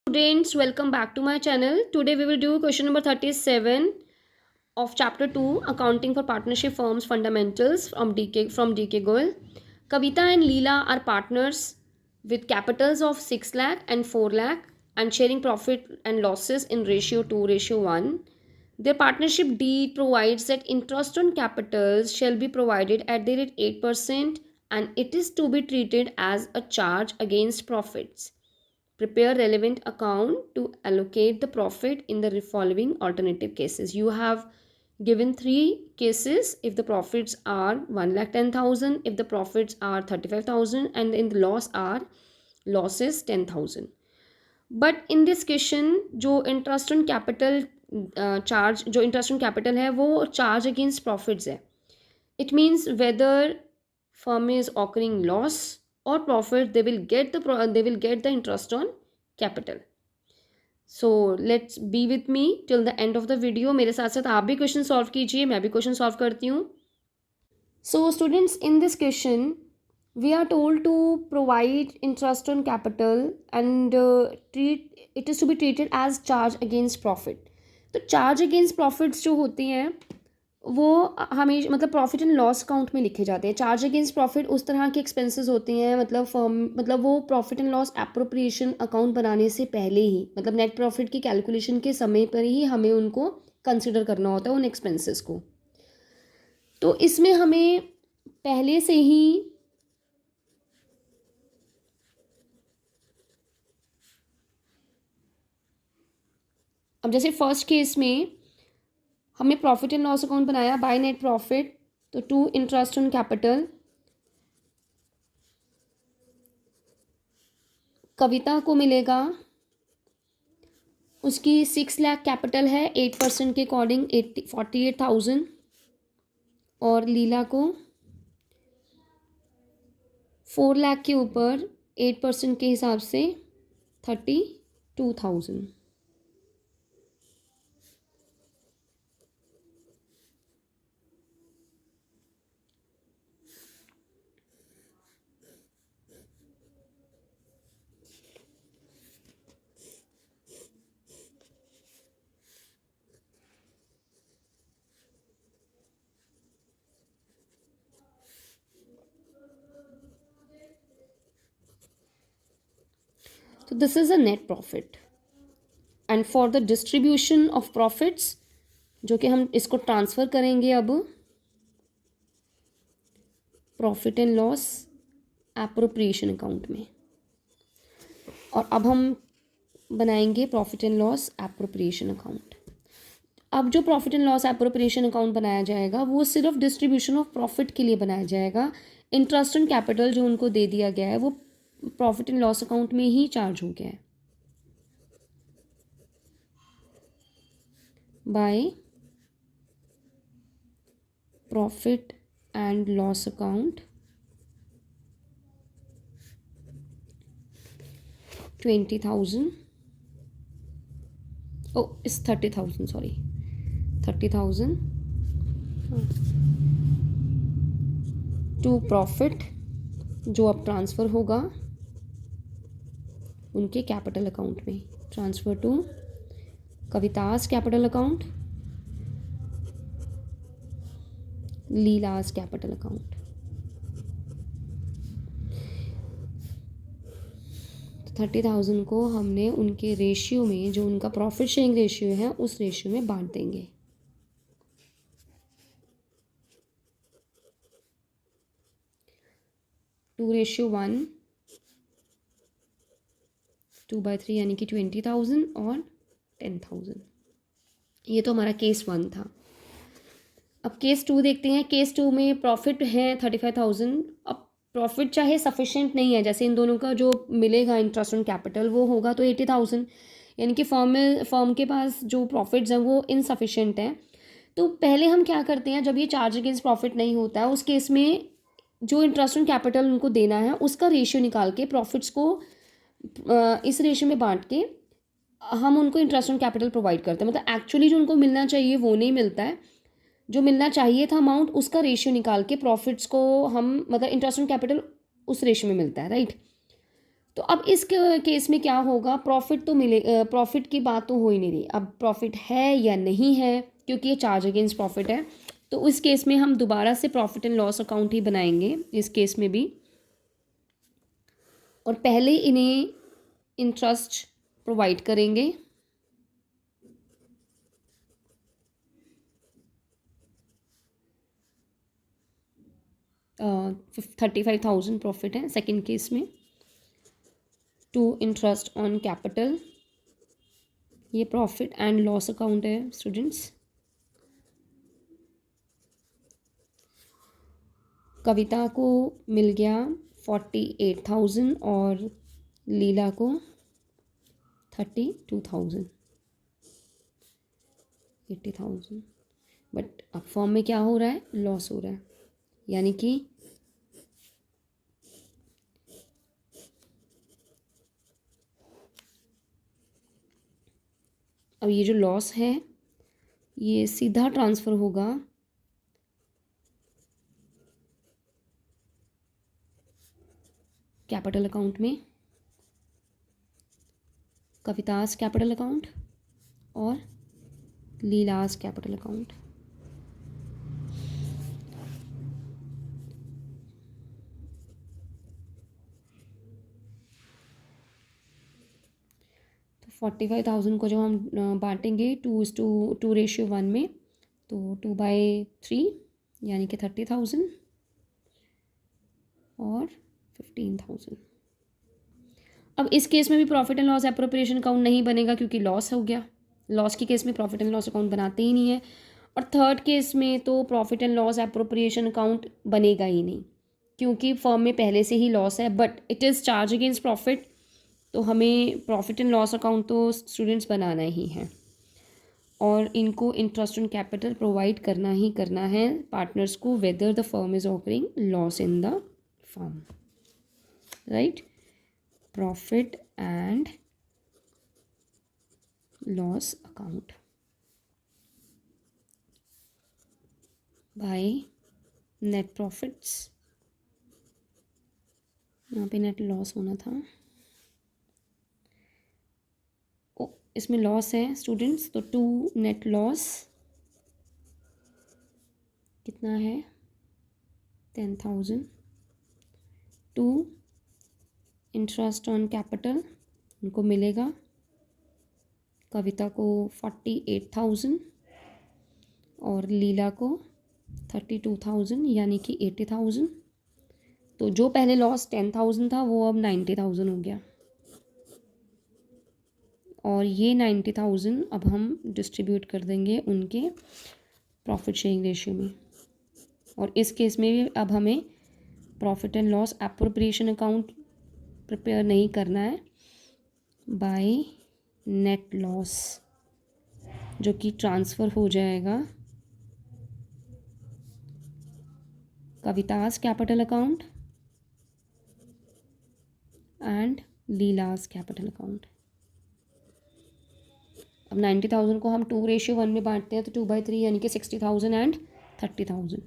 Students, welcome back to my channel. Today we will do question number 37 of chapter 2, accounting for partnership firms fundamentals from DK Goel. Kavita and Leela are partners with capitals of 6 lakh and 4 lakh and sharing profit and losses in ratio 2:1. Their partnership deed provides that interest on capitals shall be provided at the rate 8% and it is to be treated as a charge against profits. Prepare relevant account to allocate the profit in the following alternative cases. You have given three cases if the profits are 1,10,000, if the profits are 35,000, and in the loss are losses 10,000. But in this question जो interest on capital charge जो interest on capital है वो charge against profits है. It means whether firm is occurring loss or profit, they will get the interest on capital. So let's be with me till the end of the video. मेरे साथ साथ आप भी question solve कीजिए, मैं भी question solve करती हूँ. So students, in this question we are told to provide interest on capital and it is to be treated as charge against profit. तो charge against profits जो होती हैं वो हमेशा मतलब प्रॉफिट एंड लॉस अकाउंट में लिखे जाते हैं. चार्ज अगेंस्ट प्रॉफिट उस तरह के एक्सपेंसेस होती हैं मतलब फर्म मतलब वो profit and loss appropriation account बनाने से पहले ही मतलब नेट प्रॉफिट की कैलकुलेशन के समय पर ही हमें उनको कंसिडर करना होता है उन एक्सपेंसेस को. तो इसमें हमें पहले से ही अब जैसे फर्स्ट केस में हमने प्रॉफिट एंड लॉस अकाउंट बनाया बाय नेट प्रॉफिट, तो टू इंटरेस्ट ऑन कैपिटल. कविता को मिलेगा उसकी 6 लाख कैपिटल है 8% के अकॉर्डिंग 48,000 और लीला को 4 लाख के ऊपर 8% के हिसाब से 32,000. तो this is a net profit and for the distribution of profits जो कि हम इसको ट्रांसफ़र करेंगे अब profit and loss appropriation account में. और अब हम बनाएंगे profit and loss appropriation account. अब जो profit and loss appropriation account बनाया जाएगा वो सिर्फ डिस्ट्रीब्यूशन ऑफ प्रॉफिट के लिए बनाया जाएगा. इंटरेस्ट ऑन कैपिटल जो उनको दे दिया गया है वो प्रॉफिट एंड लॉस अकाउंट में ही चार्ज हो गया है by profit and loss account 20,000 इस 30,000 सॉरी 30,000 टू प्रॉफिट जो अब ट्रांसफ़र होगा उनके कैपिटल अकाउंट में. Transfer to Kavita's capital account, Leela's capital account. 30,000 को हमने उनके रेशियो में जो उनका प्रॉफिट शेयरिंग रेशियो है उस रेशियो में बांट देंगे. टू रेशियो 1 2/3 यानी कि 20,000 और 10,000. ये तो हमारा केस 1 था. अब केस 2 देखते हैं. केस 2 में प्रॉफिट है 35,000. अब प्रॉफिट चाहे सफिशेंट नहीं है, जैसे इन दोनों का जो मिलेगा इंटरेस्ट ऑन कैपिटल वो होगा तो 80,000 यानी कि फर्म के पास जो प्रॉफिट्स हैं वो इनसफिशेंट हैं. तो पहले हम क्या करते हैं, जब ये चार्ज अगेंस्ट प्रॉफिट नहीं होता है उस केस में जो इंटरेस्ट ऑन कैपिटल उनको देना है उसका रेशियो निकाल के प्रॉफिट्स को इस रेशियो में बांट के हम उनको इंटरेस्ट ऑन कैपिटल प्रोवाइड करते हैं. मतलब एक्चुअली जो उनको मिलना चाहिए वो नहीं मिलता है, जो मिलना चाहिए था अमाउंट उसका रेशियो निकाल के प्रॉफिट्स को हम मतलब इंटरेस्ट ऑन कैपिटल उस रेशियो में मिलता है, राइट. तो अब इस केस में क्या होगा, प्रॉफिट तो मिले, प्रॉफिट की बात तो हो ही नहीं रही। अब प्रॉफिट है या नहीं है, क्योंकि ये चार्ज अगेंस्ट प्रॉफिट है, तो उस केस में हम दोबारा से प्रॉफिट एंड लॉस अकाउंट ही बनाएंगे इस केस में भी, और पहले इन्हें इंटरेस्ट प्रोवाइड करेंगे। uh, 35,000 प्रॉफिट है सेकेंड केस में, टू इंटरेस्ट ऑन कैपिटल, ये प्रॉफिट एंड लॉस अकाउंट है स्टूडेंट्स। कविता को मिल गया 48,000 और लीला को 32,000, 80,000। बट अब फॉर्म में क्या हो रहा है, लॉस हो रहा है, यानी कि अब ये जो लॉस है ये सीधा ट्रांसफ़र होगा कैपिटल अकाउंट में, कवितास कैपिटल अकाउंट और लीलास कैपिटल अकाउंट। तो 45,000 को जब हम बांटेंगे 2:1 में, तो 2/3 यानी कि 30,000 और 15,000। अब इस केस में भी profit and loss appropriation account नहीं बनेगा, क्योंकि लॉस हो गया। लॉस के केस में प्रॉफिट एंड लॉस अकाउंट बनाते ही नहीं है, और थर्ड केस में तो profit and loss appropriation account बनेगा ही नहीं, क्योंकि फर्म में पहले से ही लॉस है, but it is charge against profit, तो हमें प्रॉफिट एंड लॉस अकाउंट तो स्टूडेंट्स बनाना ही है, और इनको इंटरेस्ट ऑन कैपिटल प्रोवाइड करना ही करना है पार्टनर्स को, whether the firm is offering loss in the firm, right. Profit and loss account by net profits, यहाँ पे नेट लॉस होना था, ओ इसमें लॉस है स्टूडेंट्स, तो 2 नेट लॉस कितना है 10,000, 2 इंटरेस्ट ऑन कैपिटल उनको मिलेगा, कविता को 48,000 और लीला को 32,000 यानी कि 80,000। तो जो पहले लॉस 10,000 था वो अब 90,000 हो गया, और ये 90,000 अब हम डिस्ट्रीब्यूट कर देंगे उनके प्रॉफिट शेयरिंग रेशियो में। और इस केस में भी अब हमें profit and loss appropriation account prepare नहीं करना है, बाय नेट लॉस, जो कि ट्रांसफ़र हो जाएगा Kavita's capital account and Leela's capital account. अब 90,000 को हम 2:1 में बांटते हैं, तो 2/3 यानी कि 60,000 एंड 30,000।